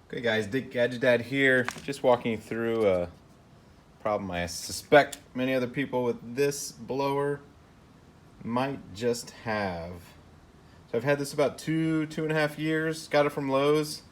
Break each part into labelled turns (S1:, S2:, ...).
S1: Okay guys, Dick Gadget Dad here, just walking you through a problem I suspect many other people with this blower might just have. So I've had this about two and a half years, got it from Lowe's.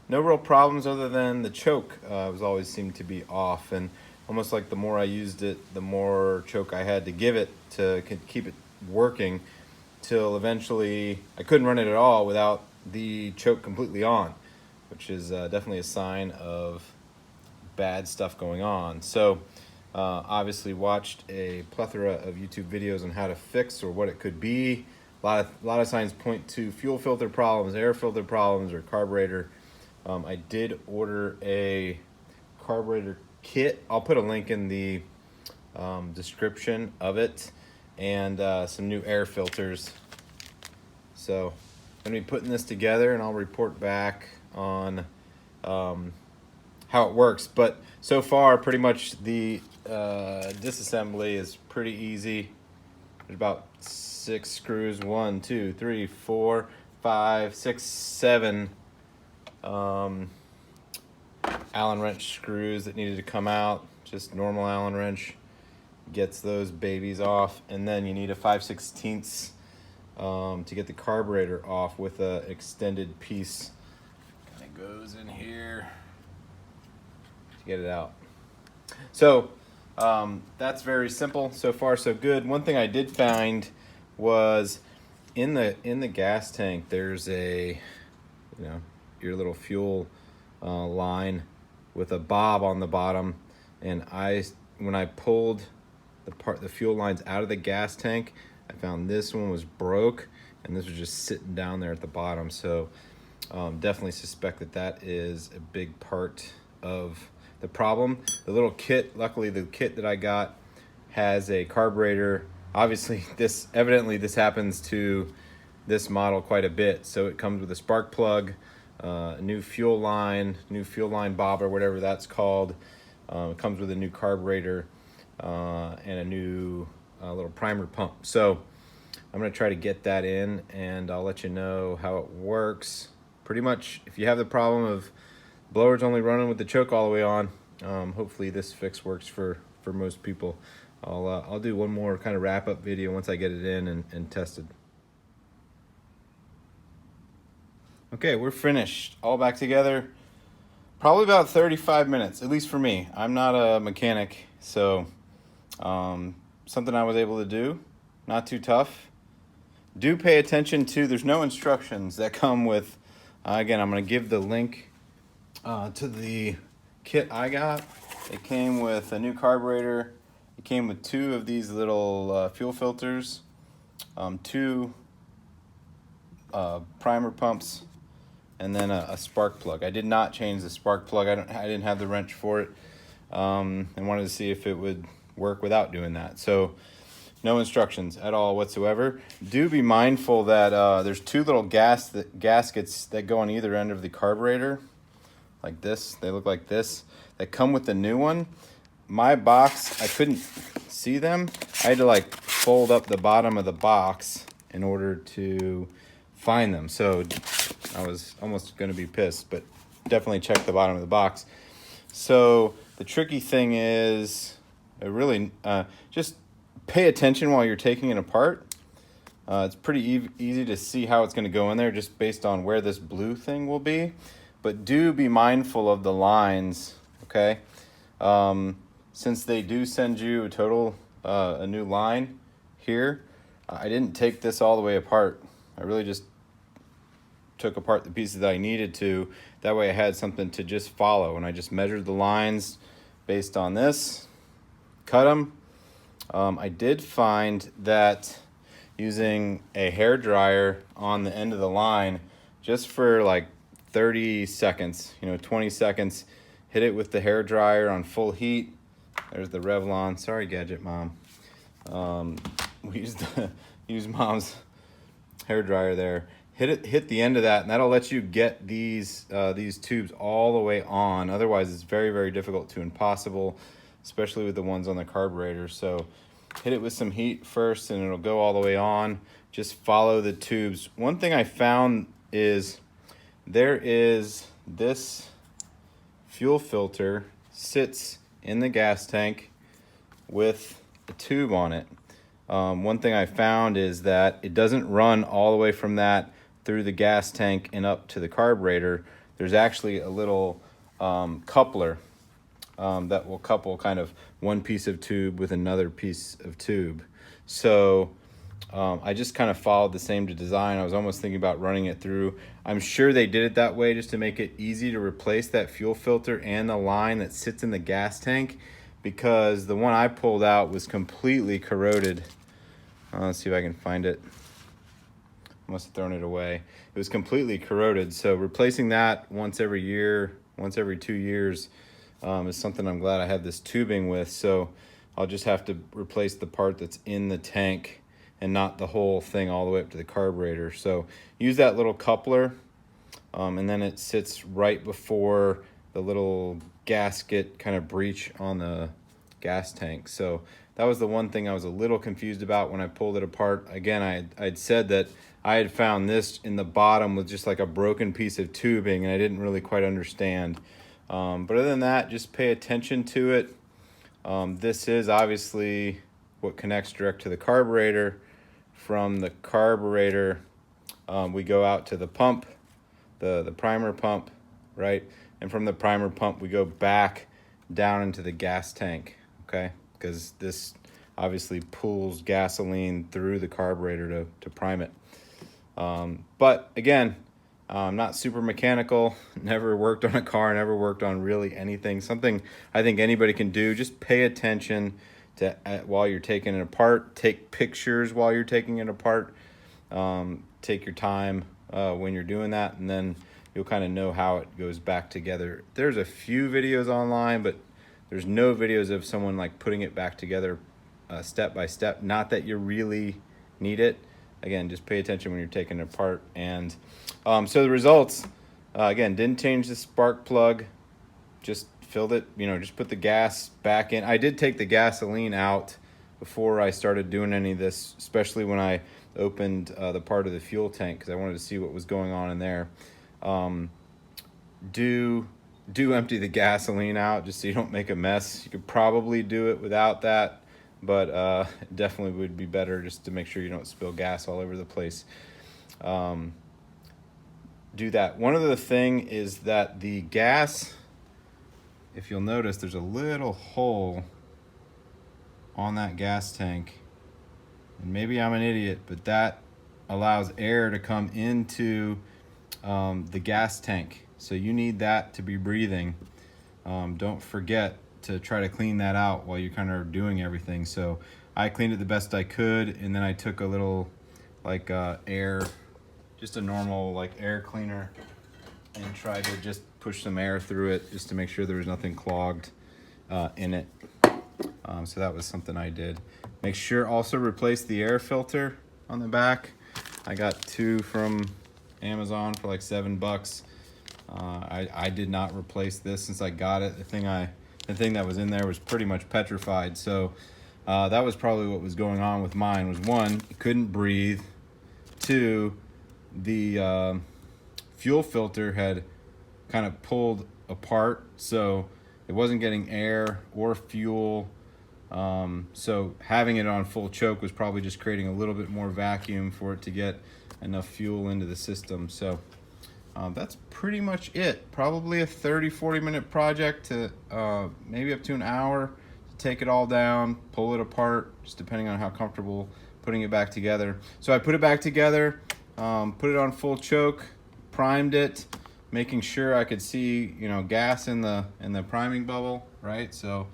S1: No real problems other than the choke was always seemed to be off, and almost like the more I used it, the more choke I had to give it to keep it working, till eventually I couldn't run it at all without the choke completely on, which is definitely a sign of bad stuff going on. So obviously watched a plethora of YouTube videos on how to fix or what it could be. A lot of signs point to fuel filter problems, air filter problems, or carburetor. I did order a carburetor kit. I'll put a link in the description of it, and some new air filters. So I'm going to be putting this together, and I'll report back on how it works. But so far, pretty much the disassembly is pretty easy. There's about 6 screws, 1, 2, 3, 4, 5, 6, 7 Allen wrench screws that needed to come out. Just normal Allen wrench gets those babies off, and then you need a 5/16 to get the carburetor off with a extended piece. Kind of goes in here to get it out. So that's very simple. So far so good. One thing I did find was in the gas tank there's a your little fuel line with a bob on the bottom, and when I pulled the fuel lines out of the gas tank, I found this one was broke, and this was just sitting down there at the bottom. So definitely suspect that is a big part of the problem. The little kit, luckily the kit that I got has a carburetor. Obviously this happens to this model quite a bit. So it comes with a spark plug, new fuel line bob, or whatever that's called. It comes with a new carburetor and a new little primer pump. So I'm going to try to get that in, and I'll let you know how it works. Pretty much, if you have the problem of blower's only running with the choke all the way on, hopefully this fix works for most people. I'll do one more kind of wrap up video once I get it in and tested. Okay, we're finished, all back together. Probably about 35 minutes, at least for me. I'm not a mechanic, so something I was able to do, not too tough. Do pay attention to, there's no instructions that come with, again, I'm going to give the link to the kit I got. It came with a new carburetor. It came with 2 of these little fuel filters, 2 primer pumps, and then a spark plug. I did not change the spark plug. I didn't have the wrench for it, and wanted to see if it would work without doing that. So no instructions at all whatsoever. Do be mindful that there's 2 little gaskets that go on either end of the carburetor, like this. They look like this. That come with the new one. My box, I couldn't see them. I had to like fold up the bottom of the box in order to find them. So I was almost going to be pissed, but definitely check the bottom of the box. So the tricky thing is really just pay attention while you're taking it apart. It's pretty easy to see how it's going to go in there just based on where this blue thing will be. But do be mindful of the lines, okay? Since they do send you a new line here, I didn't take this all the way apart. I really just took apart the pieces that I needed to. That way I had something to just follow, and I just measured the lines based on this, cut them. I did find that using a hair dryer on the end of the line, just for like 30 seconds, 20 seconds, hit it with the hair dryer on full heat. There's the Revlon. Sorry, Gadget Mom. We use Mom's hair dryer there. Hit the end of that, and that'll let you get these tubes all the way on. Otherwise, it's very, very difficult to impossible, especially with the ones on the carburetor. So hit it with some heat first, and it'll go all the way on. Just follow the tubes. One thing I found is there is this fuel filter sits in the gas tank with a tube on it. One thing I found is that it doesn't run all the way from that through the gas tank and up to the carburetor. There's actually a little coupler that will couple kind of one piece of tube with another piece of tube. So I just kind of followed the same design. I was almost thinking about running it through. I'm sure they did it that way just to make it easy to replace that fuel filter and the line that sits in the gas tank, because the one I pulled out was completely corroded. Let's see if I can find it. I must have thrown it away. It was completely corroded. So replacing that once every year, once every 2 years is something I'm glad I have this tubing with. So I'll just have to replace the part that's in the tank and not the whole thing all the way up to the carburetor. So use that little coupler, and then it sits right before the little gasket kind of breach on the gas tank. So that was the one thing I was a little confused about when I pulled it apart. Again, I'd said that I had found this in the bottom with just like a broken piece of tubing, and I didn't really quite understand. But other than that, just pay attention to it. This is obviously what connects direct to the carburetor. From the carburetor, we go out to the pump, the primer pump, right? And from the primer pump, we go back down into the gas tank, okay? Because this obviously pulls gasoline through the carburetor to prime it. But again, I'm not super mechanical, never worked on a car, never worked on really anything. Something I think anybody can do, just pay attention to while you're taking it apart, take pictures while you're taking it apart, take your time when you're doing that, and then you'll kind of know how it goes back together. There's a few videos online, but there's no videos of someone like putting it back together step by step. Not that you really need it. Again, just pay attention when you're taking it apart. And so the results, again, didn't change the spark plug, just filled it, just put the gas back in. I did take the gasoline out before I started doing any of this, especially when I opened the part of the fuel tank, because I wanted to see what was going on in there. Do empty the gasoline out just so you don't make a mess. You could probably do it without that, but it definitely would be better just to make sure you don't spill gas all over the place. Do that. One other thing is that the gas, if you'll notice, there's a little hole on that gas tank, and maybe I'm an idiot, but that allows air to come into the gas tank. So you need that to be breathing. Don't forget to try to clean that out while you're kind of doing everything. So I cleaned it the best I could, and then I took a little like air, just a normal like air cleaner, and tried to just push some air through it just to make sure there was nothing clogged in it. So that was something I did. Make sure also replace the air filter on the back. I got 2 from Amazon for like $7. I did not replace this since I got it. The thing that was in there was pretty much petrified. So that was probably what was going on with mine. Was 1, it couldn't breathe. 2, the fuel filter had kind of pulled apart, so it wasn't getting air or fuel. So having it on full choke was probably just creating a little bit more vacuum for it to get enough fuel into the system. So that's pretty much it. Probably a 30-40 minute project to maybe up to an hour to take it all down, pull it apart, just depending on how comfortable putting it back together. So I put it back together, put it on full choke, primed it, making sure I could see gas in the priming bubble, right? So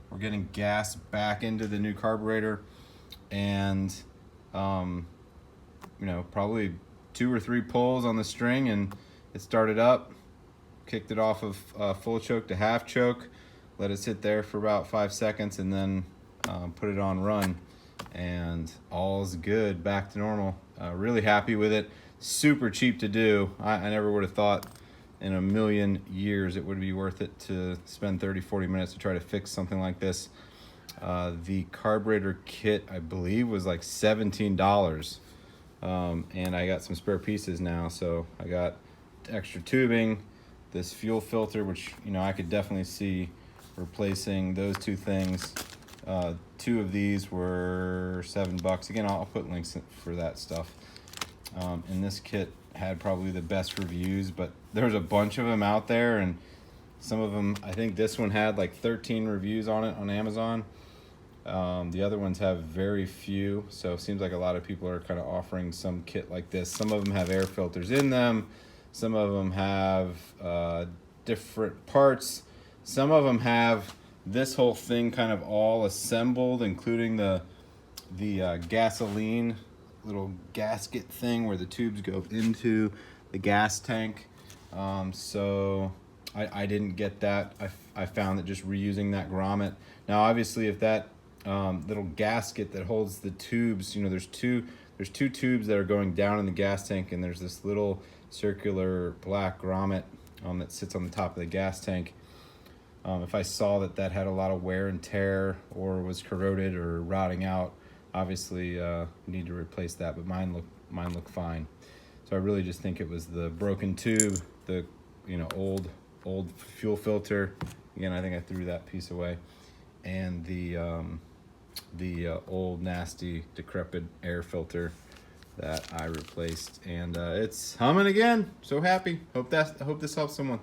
S1: we're getting gas back into the new carburetor, and probably 2 or 3 pulls on the string, and it started up. Kicked it off of full choke to half choke, let it sit there for about 5 seconds, and then put it on run, and all's good, back to normal. Really happy with it. Super cheap to do. I never would have thought in a million years it would be worth it to spend 30-40 minutes to try to fix something like this. The carburetor kit, I believe, was like $17, and I got some spare pieces now. So I got extra tubing, this fuel filter, which, you know, I could definitely see replacing those two things. Two of these were $7. Again, I'll put links for that stuff. And this kit had probably the best reviews, but there's a bunch of them out there, and some of them, I think this one had like 13 reviews on it on Amazon. The other ones have very few, so it seems like a lot of people are kind of offering some kit like this. Some of them have air filters in them. Some of them have different parts. Some of them have this whole thing kind of all assembled, including the gasoline little gasket thing where the tubes go into the gas tank. So I didn't get that. I found that just reusing that grommet. Now, obviously, if that little gasket that holds the tubes, you know, there's two tubes that are going down in the gas tank, and there's this little circular black grommet that sits on the top of the gas tank. If I saw that had a lot of wear and tear or was corroded or rotting out, obviously need to replace that, but mine look fine. So I really just think it was the broken tube, the, you know, old fuel filter. Again, I think I threw that piece away, and the old nasty decrepit air filter that I replaced, and it's humming again. So happy. Hope this helps someone.